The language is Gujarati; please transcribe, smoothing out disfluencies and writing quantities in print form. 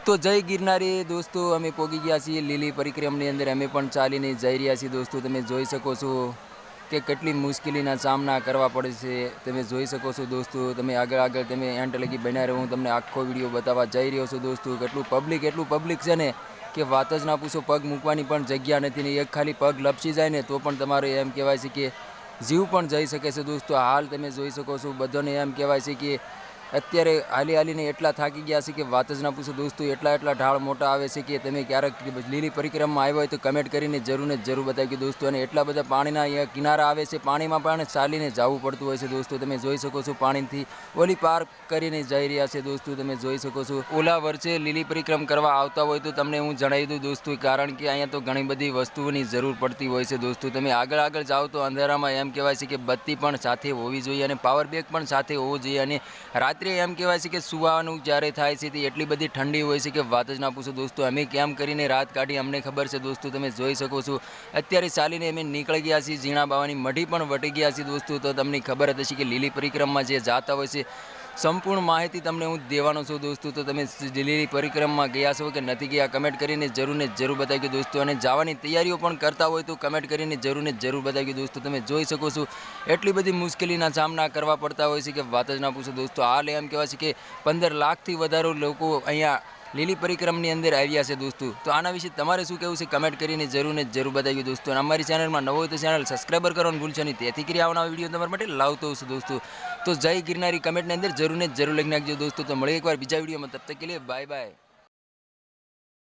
तो जय गिरनारी दोस्तों अमे पोगी गया छीए લીલી પરિક્રમની અંદર અમે પણ ચાલીને જઈ રહ્યા છીએ दोस्तों। તમે જોઈ શકો છો કે કેટલી મુશ્કેલીના સામના કરવા પડે છે। તમે જોઈ શકો છો दोस्तों। તમે આગળ આગળ તમે એન્ડ લગી બન્યા રહો। હું તમને આખો વિડીયો બતાવવા જઈ રહ્યો છું दोस्तों। કેટલું પબ્લિક છે ને કે વાત જ ના પૂછો। પગ મૂકવાની પણ જગ્યા નથી ને એક ખાલી પગ લપસી જાય ને તો પણ તમારે એમ કહેવાય છે કે જીવ પણ જઈ શકે છે दोस्तों। હાલ તમે જોઈ શકો છો બધાને એમ કહેવાય છે કે અત્યારે હાલીને એટલા થાકી ગયા છે કે વાત જ ના પૂછો दोस्तों। એટલા ઢાળ મોટા આવે છે કે તમે ક્યારેક લીલી પરિક્રમમાં આવ્યા હોય તો કમેન્ટ કરીને જરૂર બતાવી दोस्तों। અને એટલા બધા પાણીના અહીંયા કિનારા આવે છે, પાણીમાં પણ ચાલીને જવું પડતું હોય છે दोस्तों। તમે જોઈ શકો છો પાણીથી ઓલી પાર કરીને જઈ રહ્યા છે दोस्तों। તમે જોઈ શકો છો ઓલા વર્ષે લીલી પરિક્રમ કરવા આવતા હોય તો તમને હું જણાવી દઉં दोस्तों, કારણ કે અહીંયા તો ઘણી બધી વસ્તુઓની જરૂર પડતી હોય છે दोस्तों। તમે આગળ જાઓ તો અંધારામાં એમ કહેવાય છે કે બત્તી પણ સાથે હોવી જોઈએ અને પાવર બેંક પણ સાથે હોવું જોઈએ। અને રાત્રે એમ કહેવાય છે કે સુવાનું જ્યારે થાય છે તે એટલી બધી ઠંડી હોય છે કે વાત જ ના પૂછો दोस्तों। અમે કેમ કરીને રાત કાઢી અમને ખબર છે दोस्तों। તમે જોઈ શકો છો અત્યારે ચાલીને અમે નીકળી ગયા છીએ। ઝીણા બાવાની મઢી પણ વટી ગયા છીએ दोस्तों। તો તમને ખબર જ હશે કે લીલી પરિક્રમમાં જે જાતા હોય છે સંપૂર્ણ માહિતી તમને હું દેવાનો છું दोस्तों। તો તમે લીલી પરિક્રમમાં ગયા છો કે નથી ગયા કમેન્ટ કરીને જરૂર બતાવી दोस्तों। અને જવાની તૈયારીઓ પણ કરતા હોય તો કમેન્ટ કરીને જરૂર બતાવી दोस्तों। તમે જોઈ શકો છો એટલી બધી મુશ્કેલીના સામના કરવા પડતા હોય છે કે વાત જ ના પૂછો दोस्तों। હાલ એમ કહેવાય છે કે 15 લાખથી વધારે લોકો અહીંયા લીલી પરિક્રમની અંદર આવ્યા છે दोस्तों। તો આના વિશે તમારે શું કહેવું છે કમેન્ટ કરીને જરૂર બતાવી दोस्तों। અને અમારી ચેનલમાં નવો હોય તો ચેનલ સબસ્ક્રાઈબર કરવાનું ભૂલશો નહીં, તેથી કરી આવનારા વિડીયો તમારા માટે લાવતો હશે दोस्तों। તો જય ગિરનારી કમેન્ટની અંદર જરૂર લખી નાખજો दोस्तों। તો મળીએ એકવાર બીજા વિડીયોમાં, તબ તક કે લીએ બાય બાય।